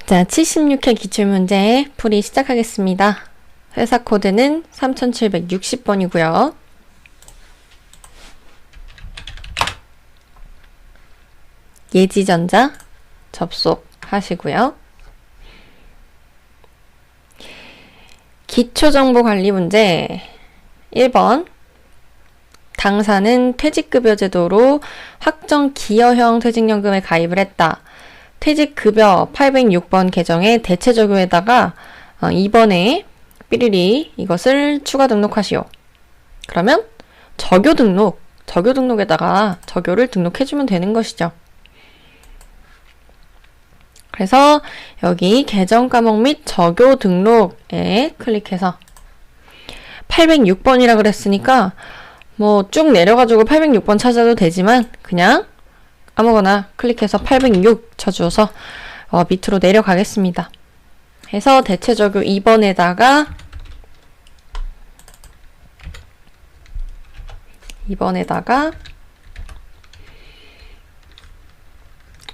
자, 76회 기출문제 풀이 시작하겠습니다. 회사 코드는 3760번이고요. 예지전자 접속하시고요. 기초정보관리 문제 1번 당사는 퇴직급여 제도로 확정 기여형 퇴직연금에 가입을 했다. 퇴직급여 806번 개정에 대체 적용에다가 2번에 삐리리 이것을 추가 등록하시오. 그러면 적요 등록에다가 적요를 등록해주면 되는 것이죠. 그래서 여기 계정 과목 및 적요 등록에 클릭해서 806번이라 그랬으니까 뭐 쭉 내려가지고 806번 찾아도 되지만 그냥 아무거나 클릭해서 806 쳐주어서 밑으로 내려가겠습니다. 해서 대체 적요 2번에다가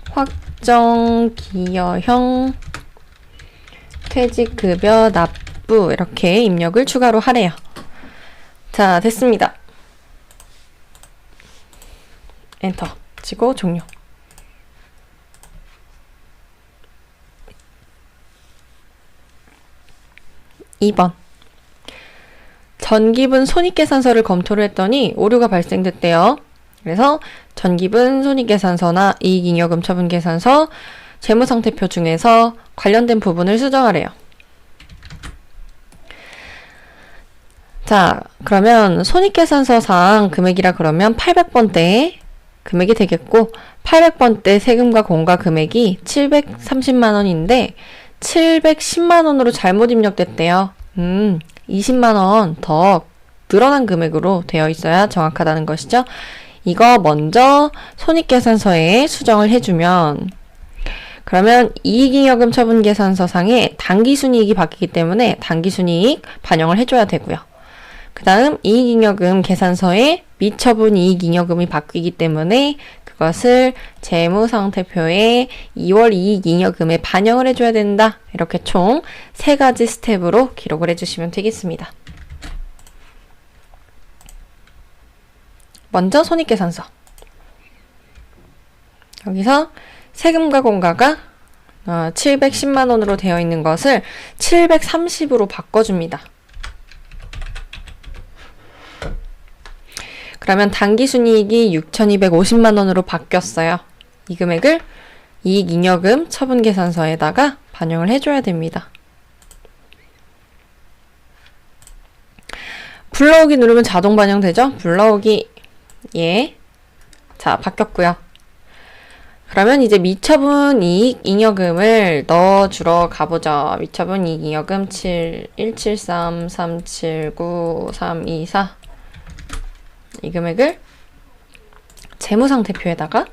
확정 기여형 퇴직급여 납부 이렇게 입력을 추가로 하래요. 자, 됐습니다. 엔터 치고 종료. 2번 전기분 손익계산서를 검토를 했더니 오류가 발생됐대요. 그래서 전기분 손익계산서나 이익잉여금 처분계산서, 재무상태표 중에서 관련된 부분을 수정하래요. 자, 그러면 손익계산서상 금액이라 그러면 800번대 금액이 되겠고 800번대 세금과 공과 금액이 730만원인데 710만원으로 잘못 입력됐대요. 20만원 더 늘어난 금액으로 되어 있어야 정확하다는 것이죠. 이거 먼저 손익계산서에 수정을 해주면 그러면 이익잉여금 처분계산서상에 당기순이익이 바뀌기 때문에 당기순이익 반영을 해줘야 되고요. 그 다음 이익잉여금 계산서에 미처분 이익잉여금이 바뀌기 때문에 그것을 재무상태표에 2월 이익잉여금에 반영을 해줘야 된다. 이렇게 총 3가지 스텝으로 기록을 해주시면 되겠습니다. 먼저 손익계산서. 여기서 세금과 공과가 710만원으로 되어 있는 것을 730으로 바꿔줍니다. 그러면 당기순이익이 6,250만원으로 바뀌었어요. 이 금액을 이익잉여금 처분계산서에다가 반영을 해줘야 됩니다. 불러오기 누르면 자동 반영되죠? 불러오기 예. 자, 바뀌었고요. 그러면 이제 미처분 이익잉여금을 넣어주러 가보죠. 미처분 이익잉여금 173379324 이 금액을 재무상태표에다가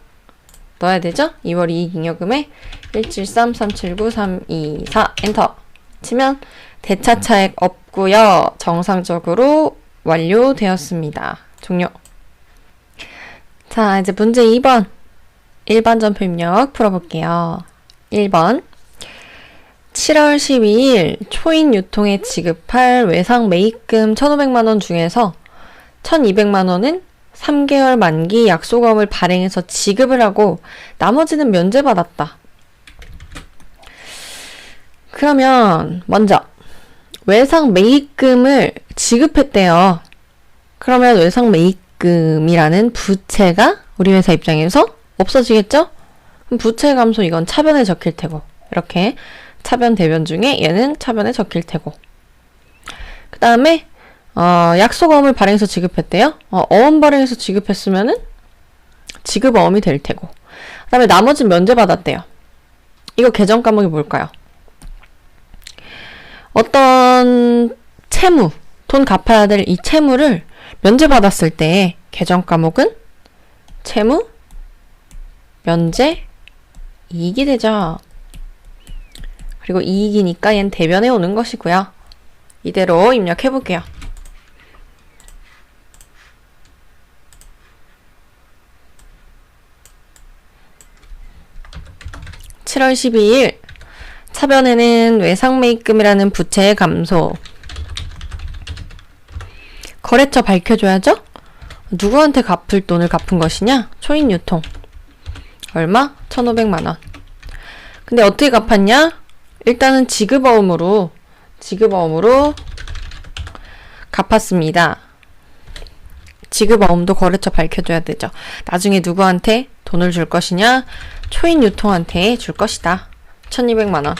넣어야 되죠? 2월 이익잉여금에 173379324 엔터 치면 대차 차액 없고요. 정상적으로 완료되었습니다. 종료. 자, 이제 문제 2번 일반 점표 입력 풀어볼게요. 1번 7월 12일 초인 유통에 지급할 외상 매입금 1,500만원 중에서 1,200만원은 3개월 만기 약속금을 발행해서 지급을 하고 나머지는 면제받았다. 그러면 먼저 외상 매입금을 지급했대요. 그러면 외상 매입금이라는 부채가 우리 회사 입장에서 없어지겠죠? 그럼 부채 감소 이건 차변에 적힐 테고 이렇게 차변 대변 중에 얘는 차변에 적힐 테고 그 다음에 약속어음을 발행해서 지급했대요. 어음 발행해서 지급했으면은 지급어음이 될 테고 그 다음에 나머지는 면제받았대요. 이거 계정 과목이 뭘까요? 어떤 채무, 돈 갚아야 될 이 채무를 면제받았을 때 계정 과목은 채무, 면제, 이익이 되죠. 그리고 이익이니까 얘는 대변에 오는 것이고요. 이대로 입력해 볼게요. 7월 12일 차변에는 외상매입금이라는 부채의 감소. 거래처 밝혀줘야죠? 누구한테 갚을 돈을 갚은 것이냐? 초인유통. 얼마? 1,500만원. 근데 어떻게 갚았냐? 일단은 지급어음으로 갚았습니다. 지급어음도 거래처 밝혀줘야 되죠. 나중에 누구한테 돈을 줄 것이냐? 초인유통한테 줄 것이다. 1,200만원.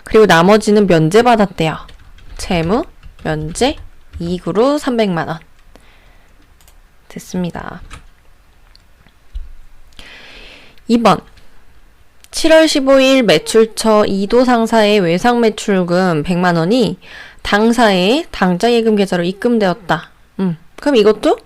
그리고 나머지는 면제받았대요. 채무, 면제, 이익으로 300만원. 됐습니다. 2번. 7월 15일 매출처 2도 상사의 외상 매출금 100만원이 당사의 당좌예금 계좌로 입금되었다. 그럼 이것도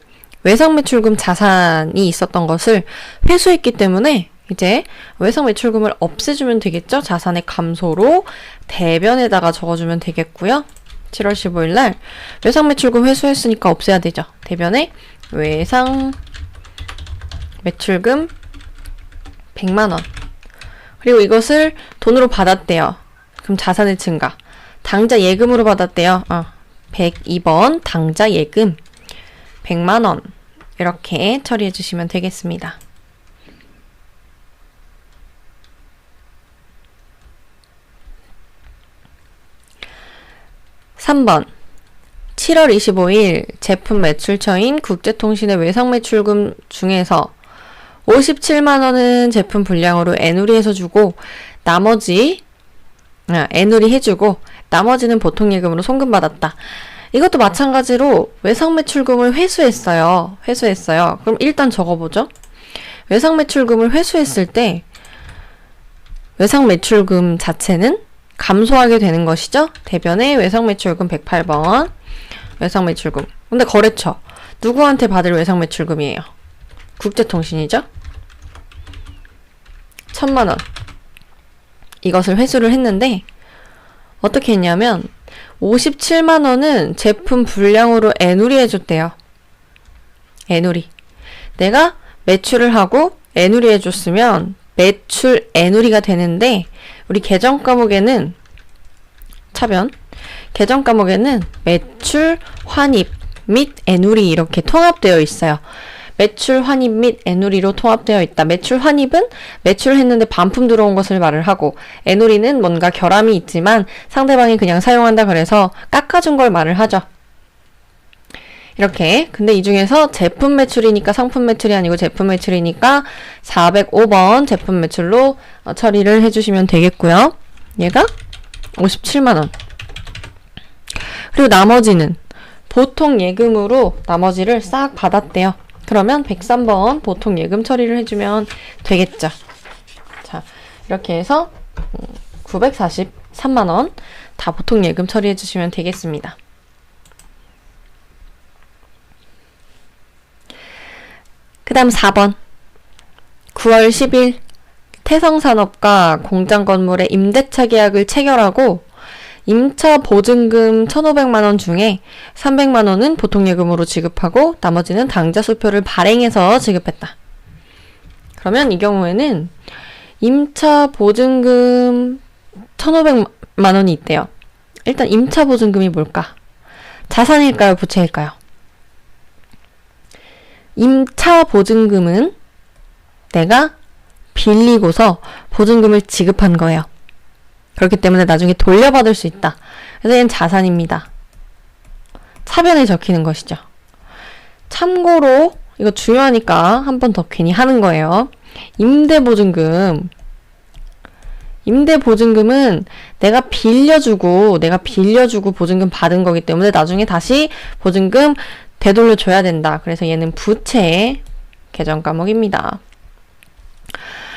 외상 매출금 자산이 있었던 것을 회수했기 때문에 이제 외상 매출금을 없애주면 되겠죠? 자산의 감소로 대변에다가 적어주면 되겠고요. 7월 15일 날 외상 매출금 회수했으니까 없애야 되죠. 대변에 외상 매출금 100만원. 그리고 이것을 돈으로 받았대요. 그럼 자산의 증가. 당좌 예금으로 받았대요. 102번 당좌 예금 100만원. 이렇게 처리해 주시면 되겠습니다. 3번. 7월 25일 제품 매출처인 국제통신의 외상 매출금 중에서 57만원은 제품 분량으로 애누리해서 주고 애누리 해주고 나머지는 보통 예금으로 송금받았다. 이것도 마찬가지로 외상 매출금을 회수했어요. 그럼 일단 적어보죠. 외상 매출금을 회수했을 때 외상 매출금 자체는 감소하게 되는 것이죠. 대변에 외상 매출금 108번. 외상 매출금. 근데 거래처. 누구한테 받을 외상 매출금이에요? 국제통신이죠. 1,000만원. 이것을 회수를 했는데 어떻게 했냐면 57만원은 제품 분량으로 애누리 해줬대요. 애누리. 내가 매출을 하고 애누리 해줬으면 매출 애누리가 되는데 우리 계정 과목에는 차변 계정 과목에는 매출 환입 및 애누리 이렇게 통합되어 있어요. 매출 환입 및 애누리로 통합되어 있다. 매출 환입은 매출을 했는데 반품 들어온 것을 말을 하고 애누리는 뭔가 결함이 있지만 상대방이 그냥 사용한다 그래서 깎아준 걸 말을 하죠. 이렇게. 근데 이 중에서 제품 매출이니까 상품 매출이 아니고 제품 매출이니까 405번 제품 매출로 처리를 해주시면 되겠고요. 얘가 57만원. 그리고 나머지는 보통 예금으로 나머지를 싹 받았대요. 그러면 103번 보통 예금 처리를 해주면 되겠죠. 자, 이렇게 해서 943만원 다 보통 예금 처리해 주시면 되겠습니다. 그 다음 4번. 9월 10일 태성산업과 공장 건물의 임대차 계약을 체결하고 임차 보증금 1,500만원 중에 300만원은 보통예금으로 지급하고 나머지는 당좌 수표를 발행해서 지급했다. 그러면 이 경우에는 임차 보증금 1,500만원이 있대요. 일단 임차 보증금이 뭘까? 자산일까요? 부채일까요? 임차 보증금은 내가 빌리고서 보증금을 지급한 거예요. 그렇기 때문에 나중에 돌려받을 수 있다. 그래서 얘는 자산입니다. 차변에 적히는 것이죠. 참고로 이거 중요하니까 한 번 더 괜히 하는 거예요. 임대보증금은 내가 빌려주고 보증금 받은 거기 때문에 나중에 다시 보증금 되돌려 줘야 된다. 그래서 얘는 부채 계정 과목입니다.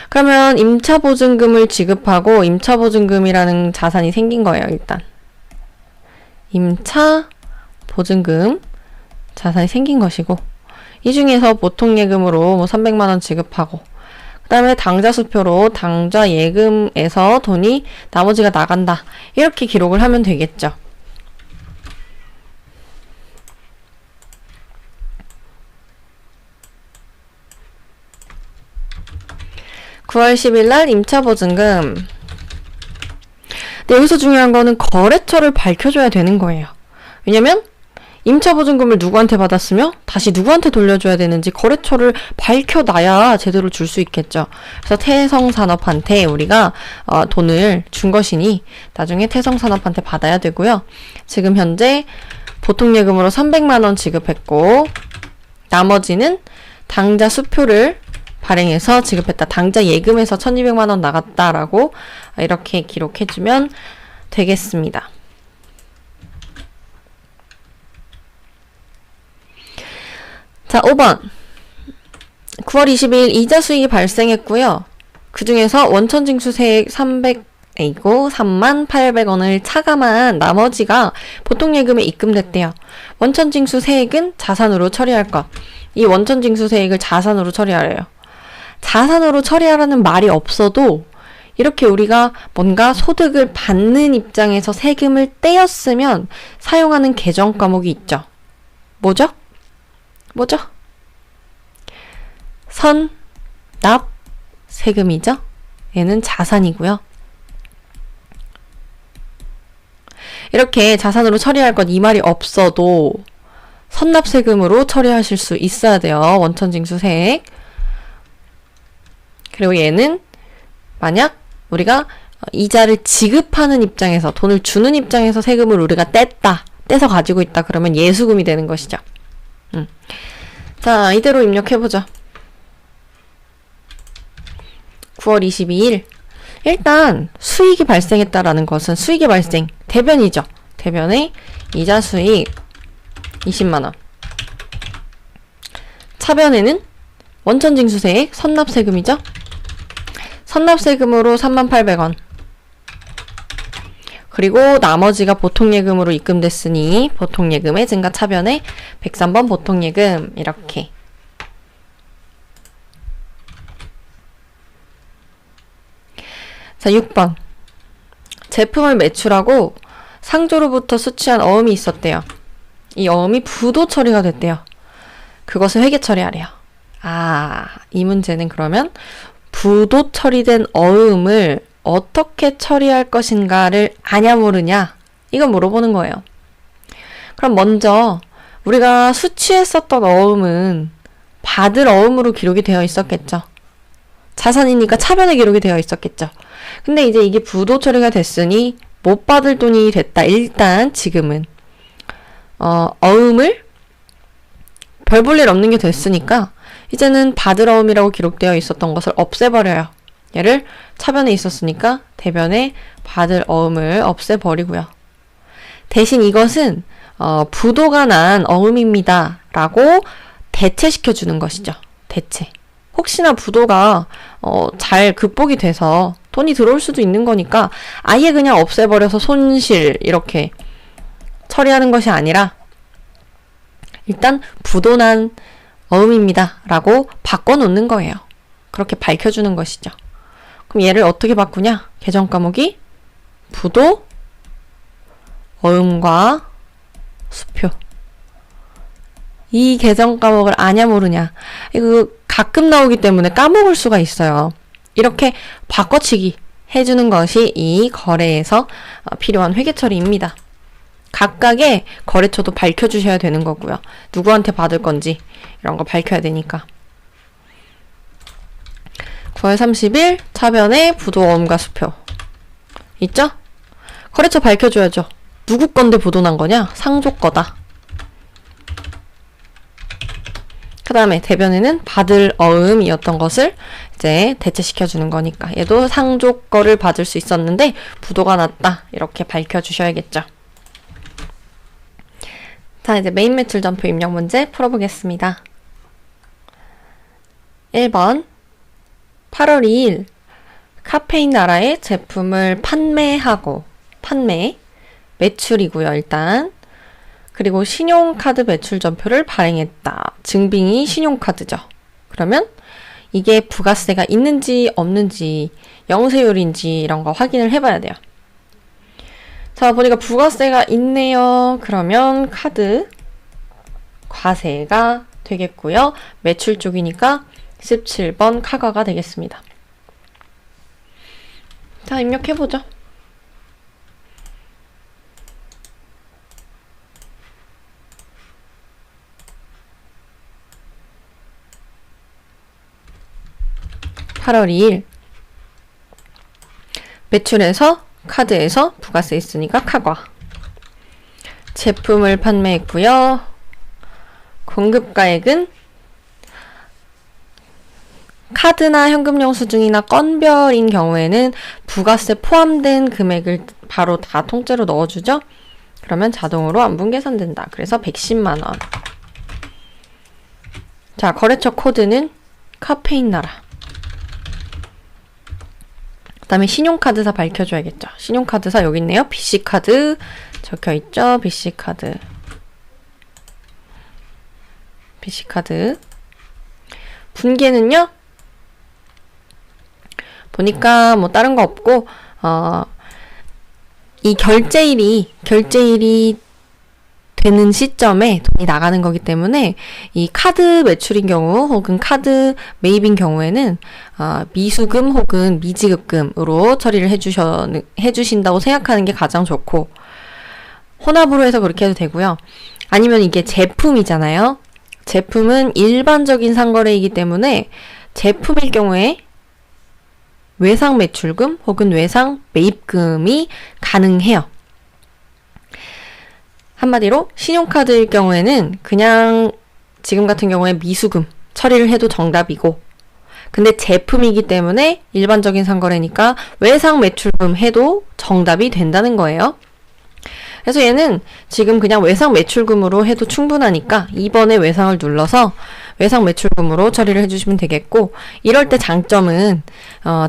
그러면 임차보증금을 지급하고 임차보증금이라는 자산이 생긴 거예요. 일단 임차보증금 자산이 생긴 것이고 이 중에서 보통예금으로 300만원 지급하고 그 다음에 당좌수표로 당좌예금에서 돈이 나머지가 나간다. 이렇게 기록을 하면 되겠죠. (9월 10일) 날 임차보증금 근데 여기서 중요한 거는 거래처를 밝혀줘야 되는 거예요. 왜냐면 임차보증금을 누구한테 받았으며 다시 누구한테 돌려줘야 되는지 거래처를 밝혀놔야 제대로 줄 수 있겠죠. 그래서 태성산업한테 우리가 돈을 준 것이니 나중에 태성산업한테 받아야 되고요. 지금 현재 보통예금으로 300만 원 지급했고 나머지는 당좌 수표를 발행해서 지급했다. 당좌 예금에서 1200만 원 나갔다라고 이렇게 기록해주면 되겠습니다. 자, 5번. 9월 20일 이자 수익이 발생했고요. 그 중에서 원천징수세액 38,800원을 차감한 나머지가 보통예금에 입금됐대요. 원천징수세액은 자산으로 처리할 것. 이 원천징수세액을 자산으로 처리하래요. 자산으로 처리하라는 말이 없어도 이렇게 우리가 뭔가 소득을 받는 입장에서 세금을 떼었으면 사용하는 개정 과목이 있죠. 뭐죠? 선납 세금이죠. 얘는 자산이고요. 이렇게 자산으로 처리할 것 이 말이 없어도 선납 세금으로 처리하실 수 있어야 돼요. 원천징수세액. 그리고 얘는 만약 우리가 이자를 지급하는 입장에서 돈을 주는 입장에서 세금을 우리가 떼서 가지고 있다 그러면 예수금이 되는 것이죠. 자, 이대로 입력해보죠. 9월 22일. 일단 수익이 발생했다라는 것은 수익의 발생, 대변이죠. 대변의 이자 수익 20만원. 차변에는 원천징수세액, 선납세금이죠. 선납세금으로 38,000원. 그리고 나머지가 보통예금으로 입금됐으니 보통예금의 증가 차변에 103번 보통예금 이렇게. 자, 6번. 제품을 매출하고 상조로부터 수취한 어음이 있었대요. 이 어음이 부도 처리가 됐대요. 그것을 회계 처리하래요. 이 문제는 그러면 부도 처리된 어음을 어떻게 처리할 것인가를 아냐 모르냐 이건 물어보는 거예요. 그럼 먼저 우리가 수취했었던 어음은 받을 어음으로 기록이 되어 있었겠죠. 자산이니까 차변에 기록이 되어 있었겠죠. 근데 이제 이게 부도 처리가 됐으니 못 받을 돈이 됐다. 일단 지금은 어음을 별 볼 일 없는 게 됐으니까 이제는 받을 어음이라고 기록되어 있었던 것을 없애버려요. 얘를 차변에 있었으니까 대변에 받을 어음을 없애버리고요. 대신 이것은 부도가 난 어음입니다 라고 대체시켜주는 것이죠. 대체. 혹시나 부도가 잘 극복이 돼서 돈이 들어올 수도 있는 거니까 아예 그냥 없애버려서 손실 이렇게 처리하는 것이 아니라 일단 부도난 어음입니다 라고 바꿔놓는 거예요. 그렇게 밝혀주는 것이죠. 그럼 얘를 어떻게 바꾸냐? 개정 과목이 부도, 어음과 수표. 이 개정 과목을 아냐 모르냐. 이거 가끔 나오기 때문에 까먹을 수가 있어요. 이렇게 바꿔치기 해주는 것이 이 거래에서 필요한 회계 처리입니다. 각각의 거래처도 밝혀주셔야 되는 거고요. 누구한테 받을 건지 이런 거 밝혀야 되니까. 9월 30일 차변에 부도어음과 수표 있죠? 거래처 밝혀줘야죠. 누구 건데 부도난 거냐? 상조 거다. 그 다음에 대변에는 받을 어음이었던 것을 이제 대체시켜주는 거니까 얘도 상조 거를 받을 수 있었는데 부도가 났다. 이렇게 밝혀주셔야겠죠. 자, 이제 메인 매출 전표 입력 문제 풀어보겠습니다. 1번 8월 2일 카페인 나라에 제품을 판매 매출이고요. 일단 그리고 신용카드 매출 전표를 발행했다. 증빙이 신용카드죠. 그러면 이게 부가세가 있는지 없는지 영세율인지 이런 거 확인을 해봐야 돼요. 자, 보니까 부가세가 있네요. 그러면 카드 과세가 되겠고요. 매출 쪽이니까 17번 카가가 되겠습니다. 자, 입력해보죠. 8월 2일 매출에서 카드에서 부가세 있으니까 카과. 제품을 판매했고요. 공급가액은 카드나 현금 영수증이나 건별인 경우에는 부가세 포함된 금액을 바로 다 통째로 넣어주죠. 그러면 자동으로 안분 계산된다. 그래서 110만 원. 자, 거래처 코드는 카페인 나라. 그 다음에 신용카드사 밝혀줘야겠죠. 신용카드사 여기 있네요. BC카드 적혀있죠. BC카드. BC카드. 분계는요. 보니까 뭐 다른 거 없고 이 결제일이 되는 시점에 돈이 나가는 거기 때문에 이 카드 매출인 경우 혹은 카드 매입인 경우에는 미수금 혹은 미지급금으로 처리를 해주신다고 생각하는 게 가장 좋고, 혼합으로 해서 그렇게 해도 되고요. 아니면 이게 제품이잖아요. 제품은 일반적인 상거래이기 때문에 제품일 경우에 외상 매출금 혹은 외상 매입금이 가능해요. 한마디로 신용카드일 경우에는 그냥 지금 같은 경우에 미수금 처리를 해도 정답이고, 근데 제품이기 때문에 일반적인 상거래니까 외상 매출금 해도 정답이 된다는 거예요. 그래서 얘는 지금 그냥 외상 매출금으로 해도 충분하니까 2번에 외상을 눌러서 외상 매출금으로 처리를 해주시면 되겠고, 이럴 때 장점은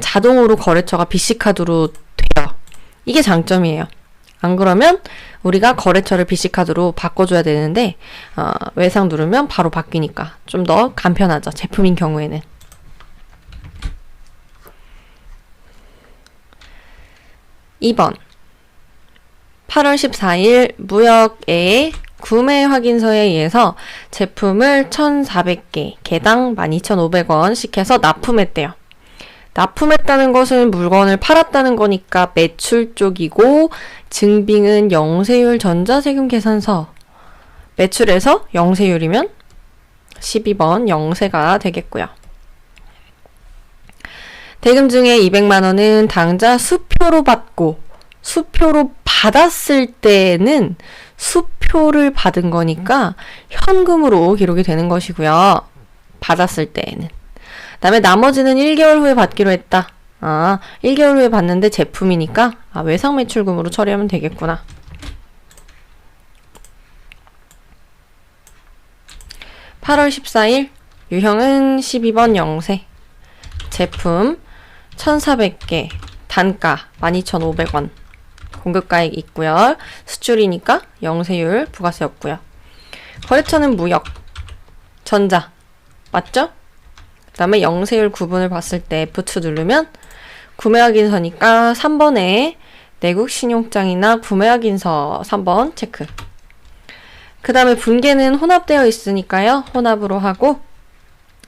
자동으로 거래처가 BC카드로 돼요. 이게 장점이에요. 안 그러면 우리가 거래처를 BC카드로 바꿔줘야 되는데 외상 누르면 바로 바뀌니까 좀 더 간편하죠. 제품인 경우에는. (2번) 8월 14일 무역의 구매 확인서에 의해서 제품을 1,400개, 개당 12,500원씩 해서 납품했대요. 납품했다는 것은 물건을 팔았다는 거니까 매출 쪽이고, 증빙은 영세율 전자세금 계산서. 매출에서 영세율이면 12번 영세가 되겠고요. 대금 중에 200만 원은 당좌 수표로 받고, 수표로 받았을 때는 수표를 받은 거니까 현금으로 기록이 되는 것이고요. 받았을 때에는. 그다음에 나머지는 1개월 후에 받기로 했다. 1개월 후에 받는데 제품이니까 외상 매출금으로 처리하면 되겠구나. (8월 14일) 유형은 12번 영세. 제품 1,400개, 단가 12,500원. 공급가액 있고요. 수출이니까 영세율 부가세 없고요. 거래처는 무역, 전자. 맞죠? 그 다음에 영세율 구분을 봤을 때 F2 누르면 구매확인서니까 3번에 내국 신용장이나 구매확인서 3번 체크. 그 다음에 분계는 혼합되어 있으니까요. 혼합으로 하고,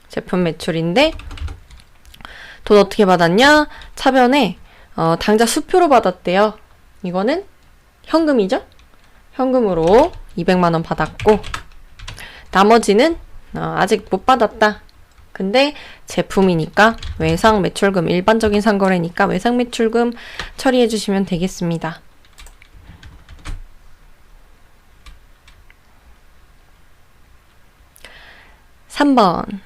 제품 매출인데 돈 어떻게 받았냐? 차변에 당좌 수표로 받았대요. 이거는 현금이죠? 현금으로 200만 원 받았고, 나머지는 아직 못 받았다. 근데 제품이니까 외상 매출금, 일반적인 상거래니까 외상 매출금 처리해 주시면 되겠습니다. (3번)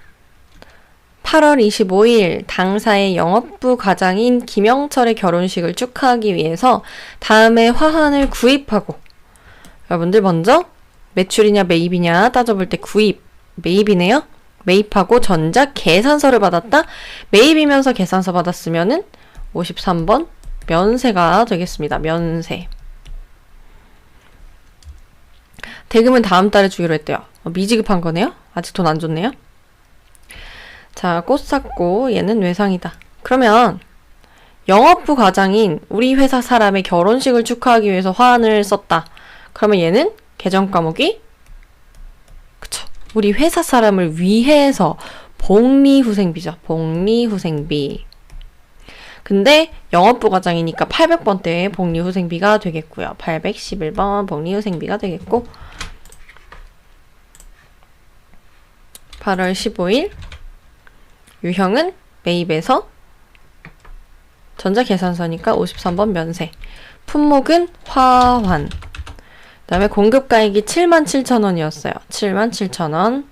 8월 25일 당사의 영업부 과장인 김영철의 결혼식을 축하하기 위해서 다음에 화환을 구입하고, 여러분들 먼저 매출이냐 매입이냐 따져볼 때 구입, 매입이네요. 매입하고 전자 계산서를 받았다. 매입이면서 계산서 받았으면은 53번 면세가 되겠습니다. 면세. 대금은 다음 달에 주기로 했대요. 미지급한 거네요. 아직 돈 안 줬네요. 자, 꽃 샀고 얘는 외상이다. 그러면 영업부 과장인 우리 회사 사람의 결혼식을 축하하기 위해서 화환을 썼다. 그러면 얘는 계정 과목이, 그쵸, 우리 회사 사람을 위해서 복리후생비죠. 복리후생비. 근데 영업부 과장이니까 800번대의 복리후생비가 되겠고요. 811번 복리후생비가 되겠고, 8월 15일 유형은 매입에서 전자계산서니까 53번 면세. 품목은 화환. 그 다음에 공급가액이 77,000원이었어요. 77,000원.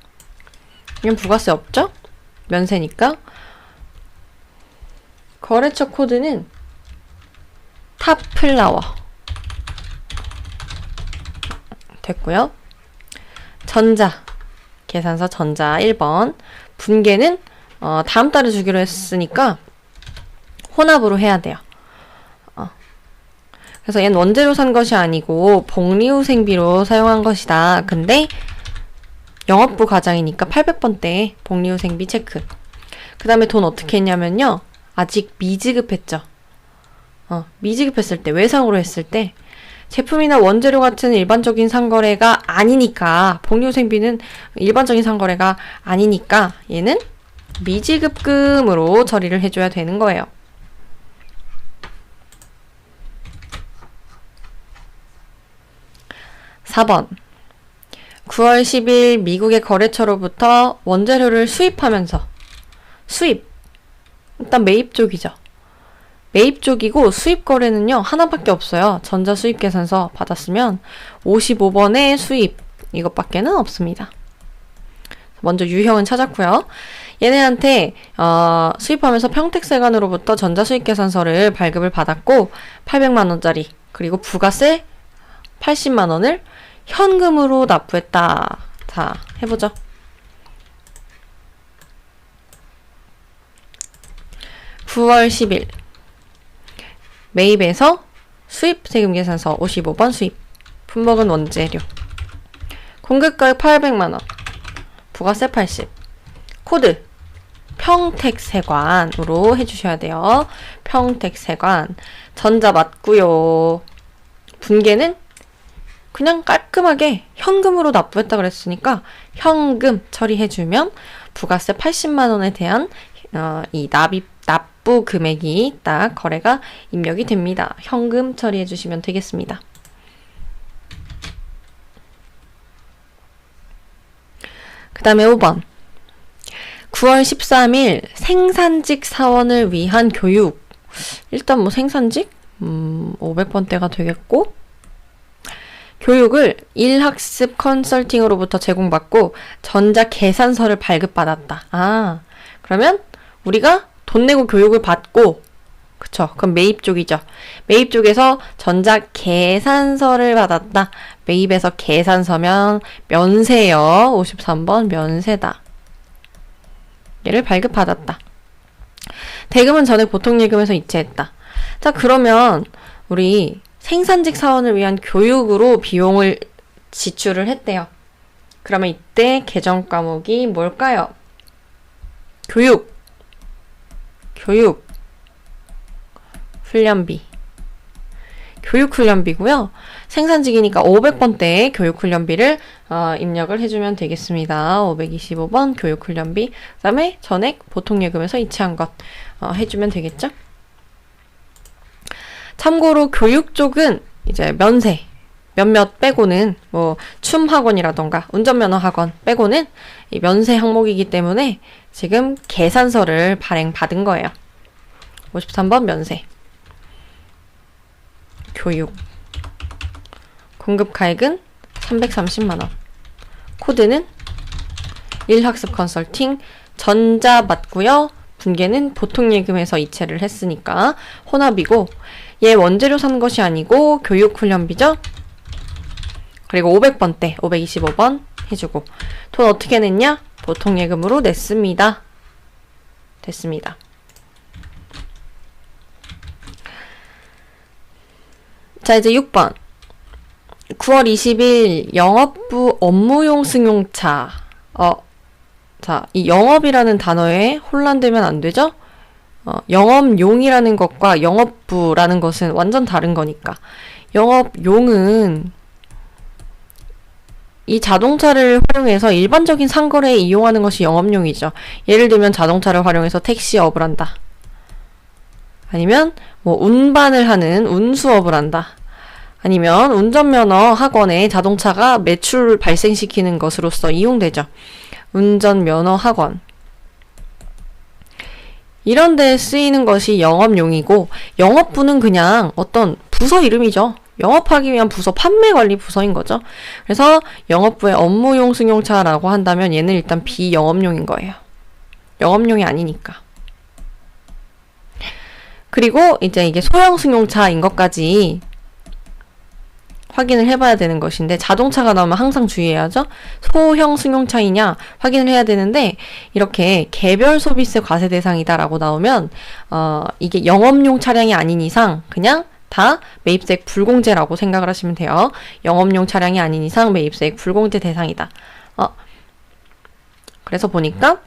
이건 부가세 없죠? 면세니까. 거래처 코드는 탑플라워. 됐고요. 전자. 계산서 전자 1번. 분계는 다음 달에 주기로 했으니까 혼합으로 해야 돼요. 그래서 얘는 원재료 산 것이 아니고 복리후생비로 사용한 것이다. 근데 영업부 과장이니까 800번대 복리후생비 체크. 그 다음에 돈 어떻게 했냐면요. 아직 미지급했죠. 미지급했을 때, 외상으로 했을 때 제품이나 원재료 같은 일반적인 상거래가 아니니까, 복리후생비는 일반적인 상거래가 아니니까 얘는 미지급금으로 처리를 해줘야 되는 거예요. (4번) 9월 10일 미국의 거래처로부터 원재료를 수입하면서 수입, 일단 매입 쪽이죠. 매입 쪽이고 수입 거래는요 하나밖에 없어요. 전자 수입 계산서 받았으면 55번의 수입 이것밖에는 없습니다. 먼저 유형은 찾았고요. 얘네한테 수입하면서 평택세관으로부터 전자 수입 계산서를 발급을 받았고 800만 원짜리 그리고 부가세 80만 원을 현금으로 납부했다. 자, 해보죠. (9월 10일) 매입에서 수입 세금 계산서 55번 수입. 품목은 원재료. 공급가액 800만 원. 부가세 80. 코드 평택세관으로 해주셔야 돼요. 평택세관. 전자 맞고요. 분계는 그냥 깔끔하게 현금으로 납부했다 그랬으니까 현금 처리해주면 부가세 80만 원에 대한 이 납부 금액이 딱 거래가 입력이 됩니다. 현금 처리해주시면 되겠습니다. 그 다음에 5번 9월 13일 생산직 사원을 위한 교육. 일단 뭐 생산직 500번대가 되겠고 교육을 일학습 컨설팅으로부터 제공받고 전자계산서를 발급받았다. 그러면 우리가 돈 내고 교육을 받고, 그쵸? 그럼 매입 쪽이죠. 매입 쪽에서 전자계산서를 받았다. 매입에서 계산서면 면세요. 53번 면세다. 얘를 발급받았다. 대금은 전액 보통예금에서 이체했다. 자, 그러면 우리 생산직 사원을 위한 교육으로 비용을 지출을 했대요. 그러면 이때 계정 과목이 뭘까요? 교육 훈련비. 교육 훈련비고요. 생산직이니까 500번대의 교육 훈련비를 입력을 해주면 되겠습니다. 525번 교육 훈련비. 그 다음에 전액 보통예금에서 이체한 것 해주면 되겠죠? 참고로 교육 쪽은 이제 면세 몇몇 빼고는 뭐 춤학원이라던가 운전면허 학원 빼고는 이 면세 항목이기 때문에 지금 계산서를 발행받은 거예요. 53번 면세. 교육. 공급가액은 330만 원. 코드는 1학습 컨설팅. 전자 맞고요. 분계는 보통예금에서 이체를 했으니까 혼합이고 얘 원재료 산 것이 아니고 교육훈련비죠. 그리고 500번대 525번 해주고 돈 어떻게 냈냐? 보통예금으로 냈습니다. 됐습니다. 자, 이제 6번 9월 20일 영업부 업무용 승용차. 자, 이 영업이라는 단어에 혼란되면 안 되죠? 영업용이라는 것과 영업부라는 것은 완전 다른 거니까. 영업용은 이 자동차를 활용해서 일반적인 상거래에 이용하는 것이 영업용이죠. 예를 들면 자동차를 활용해서 택시업을 한다. 아니면 뭐 운반을 하는 운수업을 한다. 아니면 운전면허 학원에 자동차가 매출을 발생시키는 것으로서 이용되죠. 운전면허 학원. 이런 데 쓰이는 것이 영업용이고, 영업부는 그냥 어떤 부서 이름이죠. 영업하기 위한 부서, 판매관리 부서인 거죠. 그래서 영업부의 업무용 승용차라고 한다면 얘는 일단 비영업용인 거예요. 영업용이 아니니까. 그리고 이제 이게 소형 승용차인 것까지 확인을 해봐야 되는 것인데, 자동차가 나오면 항상 주의해야죠. 소형 승용차이냐 확인을 해야 되는데, 이렇게 개별 소비세 과세 대상이다라고 나오면 이게 영업용 차량이 아닌 이상 그냥 다 매입세액 불공제라고 생각을 하시면 돼요. 영업용 차량이 아닌 이상 매입세액 불공제 대상이다. 그래서 보니까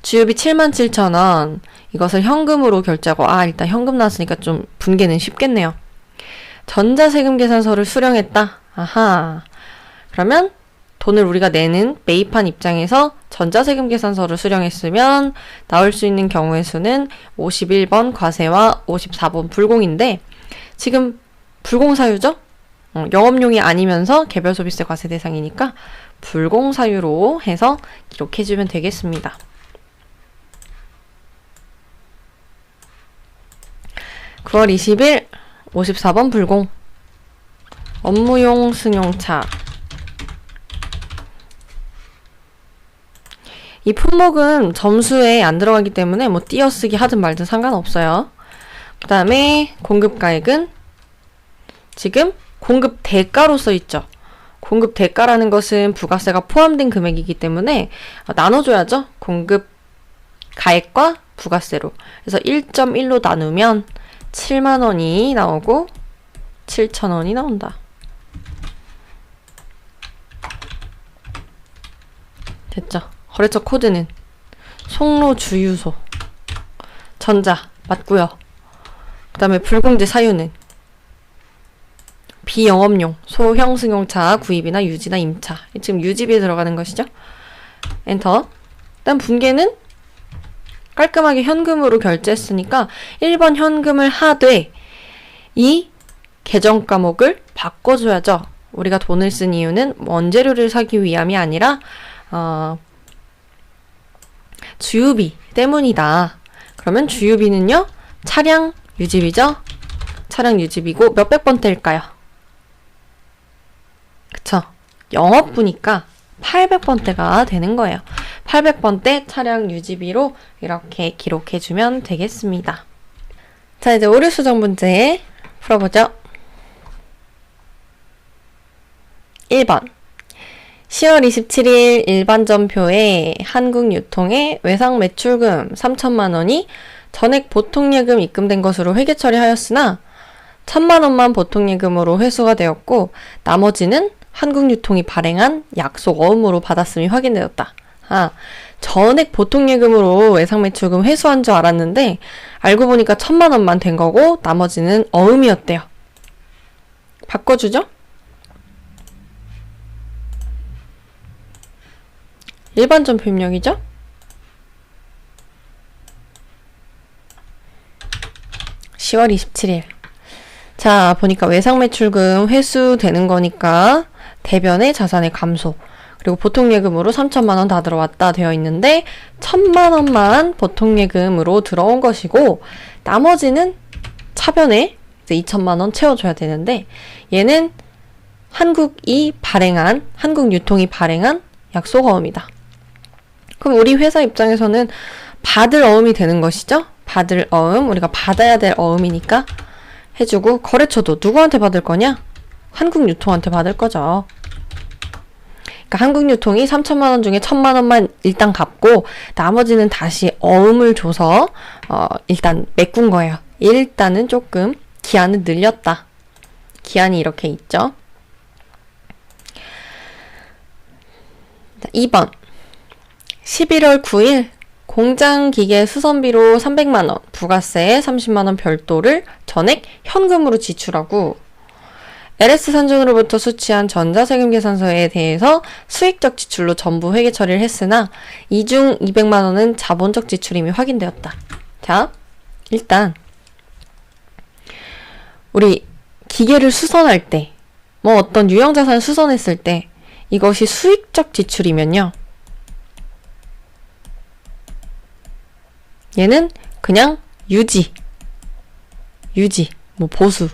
주유비 77,000원, 이것을 현금으로 결제하고, 일단 현금 나왔으니까 좀 분개는 쉽겠네요. 전자세금 계산서를 수령했다. 아하. 그러면 돈을 우리가 내는 매입한 입장에서 전자세금 계산서를 수령했으면 나올 수 있는 경우의 수는 51번 과세와 54번 불공인데, 지금 불공사유죠? 영업용이 아니면서 개별소비세 과세 대상이니까 불공사유로 해서 기록해주면 되겠습니다. 9월 20일 54번 불공. 업무용 승용차. 이 품목은 점수에 안 들어가기 때문에 뭐 띄어쓰기 하든 말든 상관없어요. 그 다음에 공급가액은 지금 공급 대가로 써있죠. 공급 대가라는 것은 부가세가 포함된 금액이기 때문에 나눠줘야죠. 공급 가액과 부가세로. 그래서 1.1로 나누면 7만원이 나오고 7,000원이 나온다. 됐죠? 거래처 코드는 송로 주유소 전자 맞고요. 그 다음에 불공제 사유는 비영업용 소형 승용차 구입이나 유지나 임차. 지금 유지비에 들어가는 것이죠. 엔터. 일단 분계는 깔끔하게 현금으로 결제했으니까 1번 현금을 하되 이 계정 과목을 바꿔줘야죠. 우리가 돈을 쓴 이유는 원재료를 사기 위함이 아니라 주유비 때문이다. 그러면 주유비는요, 차량 유지비죠. 차량 유지비고 몇백 번대일까요? 그쵸? 영업부니까 800번대가 되는 거예요. 800번대 차량 유지비로 이렇게 기록해주면 되겠습니다. 자, 이제 오류 수정 문제 풀어보죠. 1번 10월 27일 일반전표에 한국유통에 외상 매출금 3천만 원이 전액 보통예금 입금된 것으로 회계 처리하였으나 1,000만 원만 보통예금으로 회수가 되었고 나머지는 한국유통이 발행한 약속 어음으로 받았음이 확인되었다. 전액 보통예금으로 외상매출금 회수한 줄 알았는데 알고 보니까 1,000만 원만 된 거고 나머지는 어음이었대요. 바꿔주죠? 일반 전표 입력이죠? (10월 27일) 자, 보니까 외상매출금 회수되는 거니까 대변의 자산의 감소, 그리고 보통예금으로 3천만 원 다 들어왔다 되어 있는데 1,000만 원만 보통예금으로 들어온 것이고 나머지는 차변에 이제 2천만 원 채워줘야 되는데 얘는 한국유통이 발행한 약속어음이다. 그럼 우리 회사 입장에서는 받을 어음이 되는 것이죠? 받을 어음, 우리가 받아야 될 어음이니까 해주고, 거래처도 누구한테 받을 거냐? 한국유통한테 받을 거죠. 그러니까 한국유통이 3천만 원 중에 1,000만 원만 일단 갚고 나머지는 다시 어음을 줘서 일단 메꾼 거예요. 일단은 조금 기한을 늘렸다. 기한이 이렇게 있죠. 2번 11월 9일 공장기계 수선비로 300만 원, 부가세에 30만 원 별도를 전액 현금으로 지출하고 LS 산정으로부터 수취한 전자세금 계산서에 대해서 수익적 지출로 전부 회계 처리를 했으나 이 중 200만 원은 자본적 지출임이 확인되었다. 자, 일단 우리 기계를 수선할 때, 뭐 어떤 유형자산을 수선했을 때 이것이 수익적 지출이면요, 얘는 그냥 유지, 뭐 보수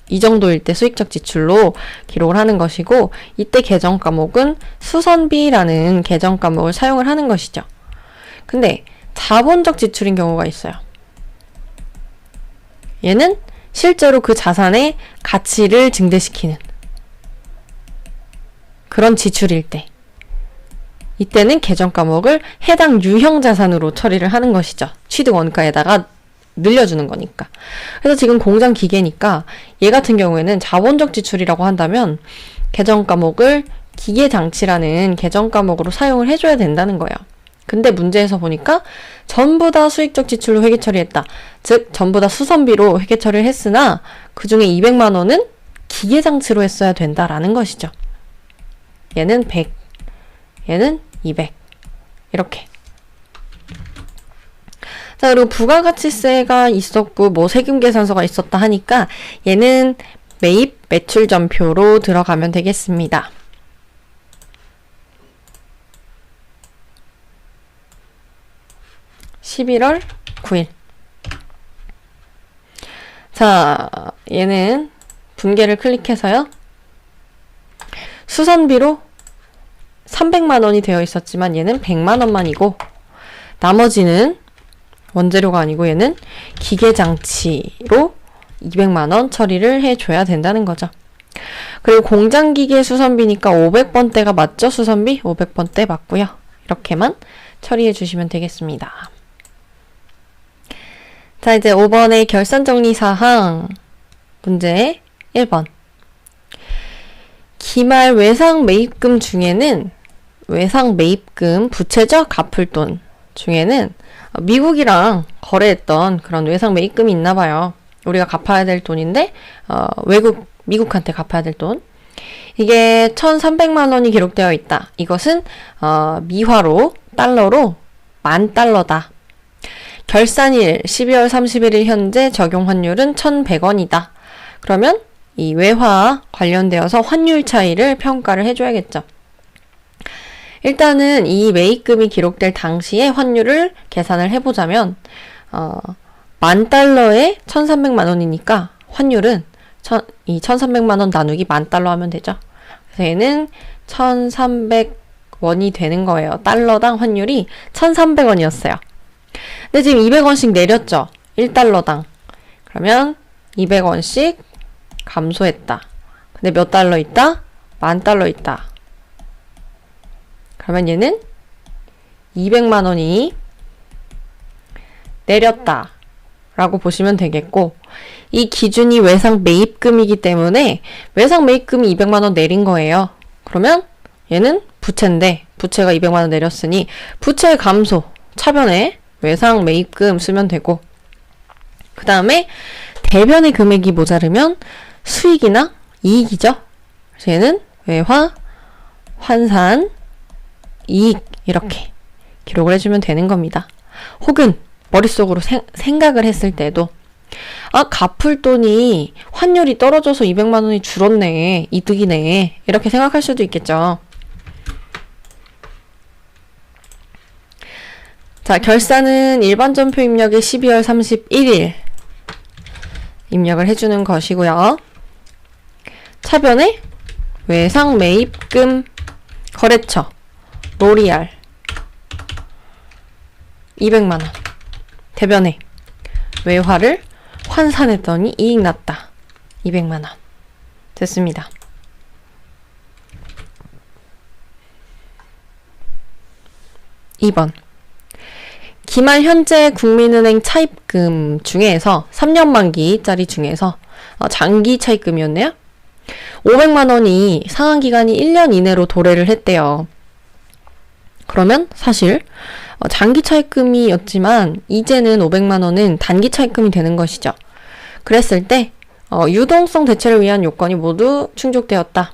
이 정도일 때 수익적 지출로 기록을 하는 것이고, 이때 계정 과목은 수선비라는 계정 과목을 사용을 하는 것이죠. 근데 자본적 지출인 경우가 있어요. 얘는 실제로 그 자산의 가치를 증대시키는 그런 지출일 때, 이때는 계정 과목을 해당 유형 자산으로 처리를 하는 것이죠. 취득 원가에다가 늘려주는 거니까. 그래서 지금 공장 기계니까 얘 같은 경우에는 자본적 지출이라고 한다면 계정 과목을 기계 장치라는 계정 과목으로 사용을 해줘야 된다는 거예요. 근데 문제에서 보니까 전부 다 수익적 지출로 회계 처리했다. 즉 전부 다 수선비로 회계 처리를 했으나 그 중에 200만 원은 기계 장치로 했어야 된다라는 것이죠. 얘는 100, 얘는 200 이렇게. 자, 그리고 부가가치세가 있었고 뭐 세금 계산서가 있었다 하니까 얘는 매입 매출 전표로 들어가면 되겠습니다. (11월 9일) 자, 얘는 분계를 클릭해서요. 수선비로 300만 원이 되어 있었지만 얘는 100만 원만이고, 나머지는 원재료가 아니고 얘는 기계장치로 200만 원 처리를 해줘야 된다는 거죠. 그리고 공장기계 수선비니까 500번대가 맞죠? 수선비 500번대 맞고요. 이렇게만 처리해 주시면 되겠습니다. 자, 이제 5번의 결산정리사항 문제 1번. 기말 외상 매입금 중에는 외상 매입금 부채죠? 갚을 돈 중에는 미국이랑 거래했던 그런 외상 매입금이 있나 봐요. 우리가 갚아야 될 돈인데 미국한테 갚아야 될 돈. 이게 1,300만 원이 기록되어 있다. 이것은 미화로 달러로 $10,000다. 결산일 12월 31일 현재 적용 환율은 1,100원이다. 그러면 이 외화 관련되어서 환율 차이를 평가를 해줘야겠죠. 일단은 이 매입금이 기록될 당시에 환율을 계산을 해보자면 $10,000에 1,300만 원이니까 환율은 이 1,300만 원 나누기 $10,000 하면 되죠. 그래서 얘는 1,300원이 되는 거예요. 달러당 환율이 1,300원이었어요. 근데 지금 200원씩 내렸죠. 1달러당. 그러면 200원씩 감소했다. 근데 몇 달러 있다? $10,000 있다. 그러면 얘는 200만 원이 내렸다 라고 보시면 되겠고, 이 기준이 외상 매입금이기 때문에 외상 매입금이 200만 원 내린 거예요. 그러면 얘는 부채인데 부채가 200만 원 내렸으니 부채 감소 차변에 외상 매입금 쓰면 되고, 그 다음에 대변의 금액이 모자르면 수익이나 이익이죠. 그래서 얘는 외화, 환산, 이익 이렇게 기록을 해주면 되는 겁니다. 혹은 머릿속으로 생각을 했을 때도 갚을 돈이 환율이 떨어져서 200만 원이 줄었네, 이득이네 이렇게 생각할 수도 있겠죠. 자, 결산은 일반 전표 입력에 12월 31일 입력을 해주는 것이고요. 차변에 외상 매입금 거래처 로리알 200만 원. 대변에 외화를 환산했더니 이익 났다. 200만 원. 됐습니다. (2번) 기말 현재 국민은행 차입금 중에서 3년 만기짜리 중에서 장기 차입금이었네요. 500만 원이 상환 기간이 1년 이내로 도래를 했대요. 그러면 사실 장기 차입금이었지만 이제는 500만 원은 단기 차입금이 되는 것이죠. 그랬을 때 유동성 대체를 위한 요건이 모두 충족되었다.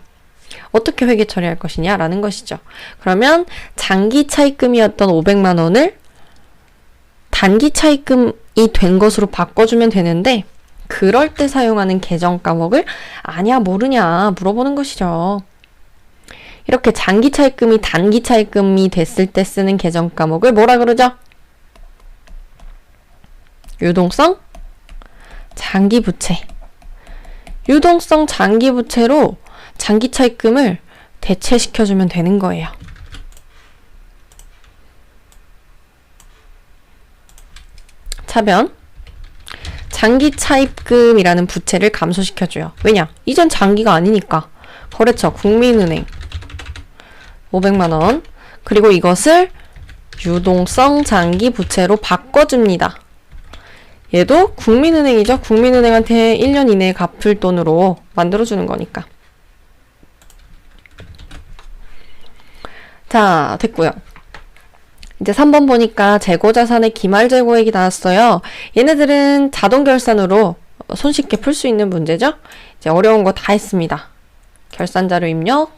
어떻게 회계 처리할 것이냐라는 것이죠. 그러면 장기 차입금이었던 500만 원을 단기 차입금이 된 것으로 바꿔주면 되는데, 그럴 때 사용하는 계정 과목을 아냐 모르냐 물어보는 것이죠. 이렇게 장기 차입금이 단기 차입금이 됐을 때 쓰는 계정 과목을 뭐라 그러죠? 유동성 장기부채. 유동성 장기부채로 장기차입금을 대체시켜주면 되는 거예요. 차변. 장기차입금이라는 부채를 감소시켜줘요. 왜냐? 이젠 장기가 아니니까. 거래처 국민은행 500만원. 그리고 이것을 유동성 장기부채로 바꿔줍니다. 얘도 국민은행이죠. 국민은행한테 1년 이내에 갚을 돈으로 만들어주는 거니까. 자, 됐고요. 이제 3번 보니까 재고자산의 기말재고액이 나왔어요. 얘네들은 자동결산으로 손쉽게 풀 수 있는 문제죠. 이제 어려운 거 다 했습니다. 결산자료 입력,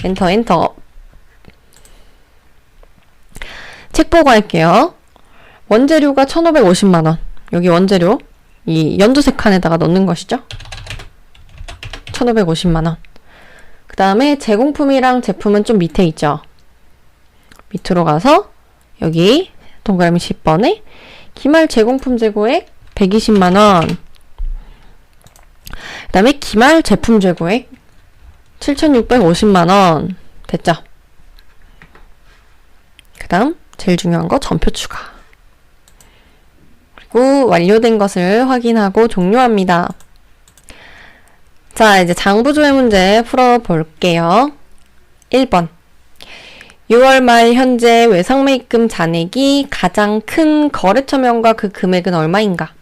엔터 엔터. 책 보고 할게요. 원재료가 1,550만원. 여기 원재료 이 연두색 칸에다가 넣는 것이죠. 1,550만원. 그 다음에 제공품이랑 제품은 좀 밑에 있죠. 밑으로 가서 여기 동그라미 10번에 기말 제공품 재고액 120만원. 그 다음에 기말 제품 재고액 7,650만원. 됐죠? 그 다음 제일 중요한 거 전표 추가. 그리고 완료된 것을 확인하고 종료합니다. 자, 이제 장부조회 문제 풀어볼게요. 1번. 6월 말 현재 외상매입금 잔액이 가장 큰 거래처명과 그 금액은 얼마인가?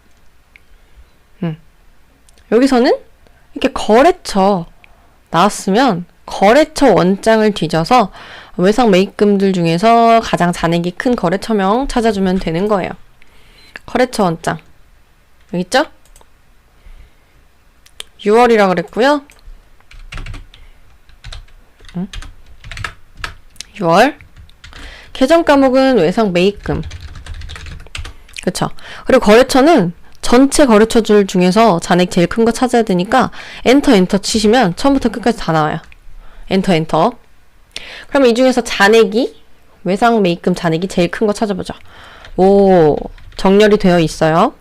여기서는 이렇게 거래처 나왔으면 거래처 원장을 뒤져서 외상매입금들 중에서 가장 잔액이 큰 거래처명 찾아주면 되는 거예요. 거래처 원장 여기 있죠? 6월이라 그랬고요. 6월 계정 과목은 외상 매입금. 그쵸? 그리고 거래처는 전체 거래처들 중에서 잔액 제일 큰 거 찾아야 되니까 엔터 치시면 처음부터 끝까지 다 나와요. 엔터. 그러면 이 중에서 잔액이 외상 매입금 잔액이 제일 큰 거 찾아보죠. 오, 정렬이 되어 있어요.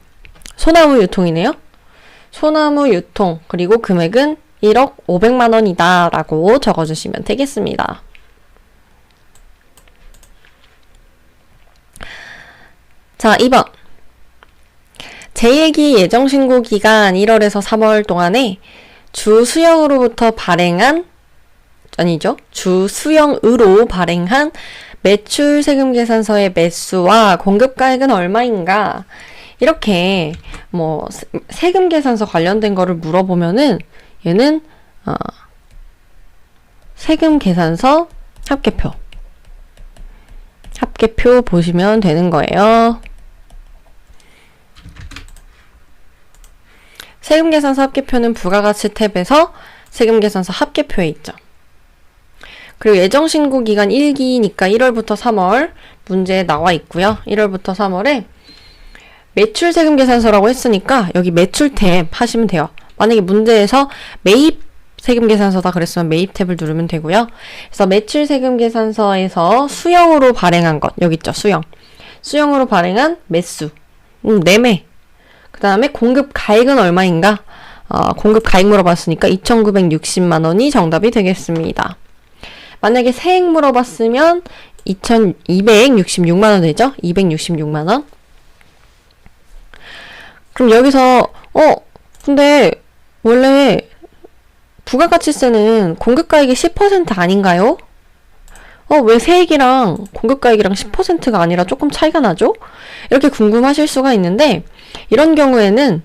소나무 유통이네요. 소나무 유통 그리고 금액은 1억 500만 원이다 라고 적어주시면 되겠습니다. 자, 2번. 재예기 예정신고 기간 1월에서 3월 동안에 주수영으로 발행한 매출 세금 계산서의 매수와 공급가액은 얼마인가? 이렇게 뭐 세금 계산서 관련된 거를 물어보면은 얘는 세금 계산서 합계표 보시면 되는 거예요. 세금계산서 합계표는 부가가치 탭에서 세금계산서 합계표에 있죠. 그리고 예정신고 기간 1기니까 1월부터 3월 문제에 나와 있고요. 1월부터 3월에 매출 세금계산서라고 했으니까 여기 매출 탭 하시면 돼요. 만약에 문제에서 매입 세금계산서다 그랬으면 매입 탭을 누르면 되고요. 그래서 매출 세금계산서에서 수영으로 발행한 것 여기 있죠. 수영으로 발행한 매수 매매. 그 다음에 공급 가액은 얼마인가? 공급 가액 물어봤으니까 2,960만 원이 정답이 되겠습니다. 만약에 세액 물어봤으면 2,266만 원 되죠? 266만 원. 그럼 여기서 근데 원래 부가가치세는 공급가액의 10% 아닌가요? 왜 세액이랑 공급가액이랑 10%가 아니라 조금 차이가 나죠? 이렇게 궁금하실 수가 있는데 이런 경우에는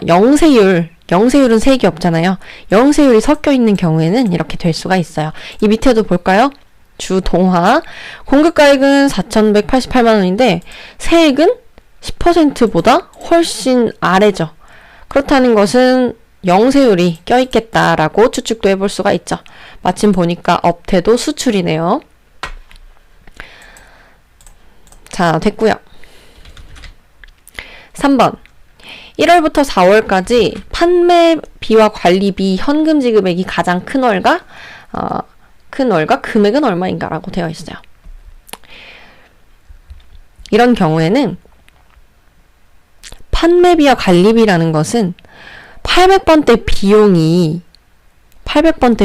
영세율은 세액이 없잖아요. 영세율이 섞여 있는 경우에는 이렇게 될 수가 있어요. 이 밑에도 볼까요? 주동화 공급가액은 4,188만 원인데 세액은 10%보다 훨씬 아래죠. 그렇다는 것은 영세율이 껴있겠다라고 추측도 해볼 수가 있죠. 마침 보니까 업태도 수출이네요. 자, 됐고요. 3번. 1월부터 4월까지 판매비와 관리비 현금 지급액이 가장 큰 월가 금액은 얼마인가라고 되어 있어요. 이런 경우에는 판매비와 관리비라는 것은 800번대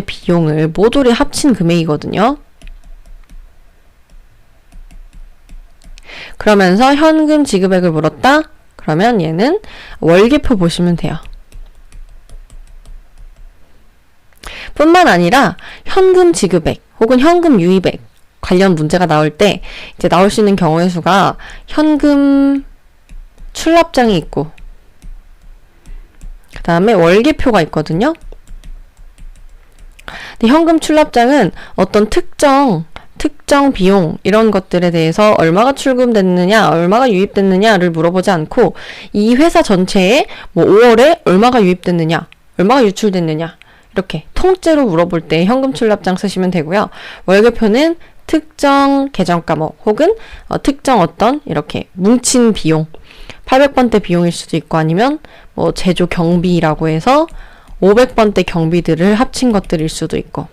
비용을 모조리 합친 금액이거든요. 그러면서 현금 지급액을 물었다? 그러면 얘는 월계표 보시면 돼요. 뿐만 아니라 현금 지급액 혹은 현금 유입액 관련 문제가 나올 때 이제 나올 수 있는 경우의 수가 현금 출납장이 있고 그 다음에 월계표가 있거든요. 근데 현금 출납장은 어떤 특정 비용 이런 것들에 대해서 얼마가 출금됐느냐 얼마가 유입됐느냐를 물어보지 않고 이 회사 전체에 뭐 5월에 얼마가 유입됐느냐 얼마가 유출됐느냐 이렇게 통째로 물어볼 때 현금 출납장 쓰시면 되고요. 월계표는 특정 계정 과목 혹은 특정 어떤 이렇게 뭉친 비용 800번대 비용일 수도 있고 아니면 뭐 제조 경비라고 해서 500번대 경비들을 합친 것들일 수도 있고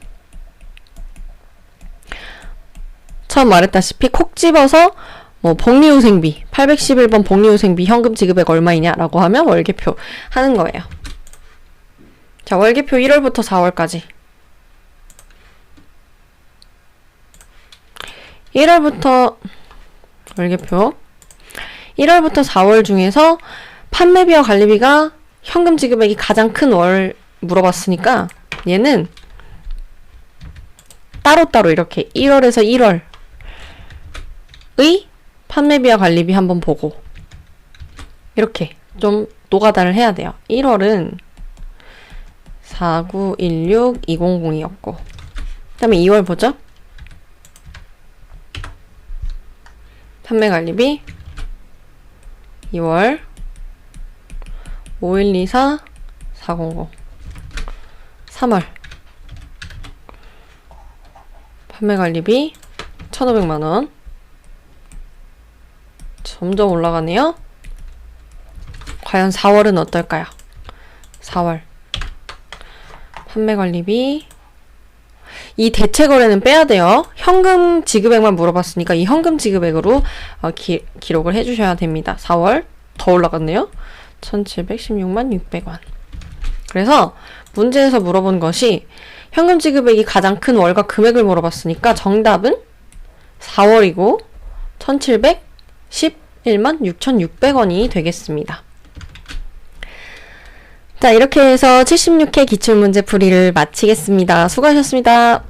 처음 말했다시피 콕 집어서 뭐 복리후생비 811번 복리후생비 현금 지급액 얼마이냐라고 하면 월계표 하는 거예요. 자, 월계표 1월부터 4월까지 1월부터 월계표 1월부터 4월 중에서 판매비와 관리비가 현금 지급액이 가장 큰 월 물어봤으니까 얘는 따로따로 이렇게 1월에서 1월의 판매비와 관리비 한번 보고 이렇게 좀 노가다를 해야 돼요. 1월은 4916200이었고 그 다음에 2월 보죠. 판매관리비 2월 5124400 3월 판매관리비 1,500만원 점점 올라가네요. 과연 4월은 어떨까요? 4월 판매관리비 이 대체거래는 빼야 돼요. 현금 지급액만 물어봤으니까 이 현금 지급액으로 기록을 해주셔야 됩니다. 4월 더 올라갔네요. 1,716만 600원. 그래서 문제에서 물어본 것이 현금 지급액이 가장 큰 월과 금액을 물어봤으니까 정답은 4월이고 1,711만 6,600원이 되겠습니다. 자, 이렇게 해서 76회 기출문제 풀이를 마치겠습니다. 수고하셨습니다.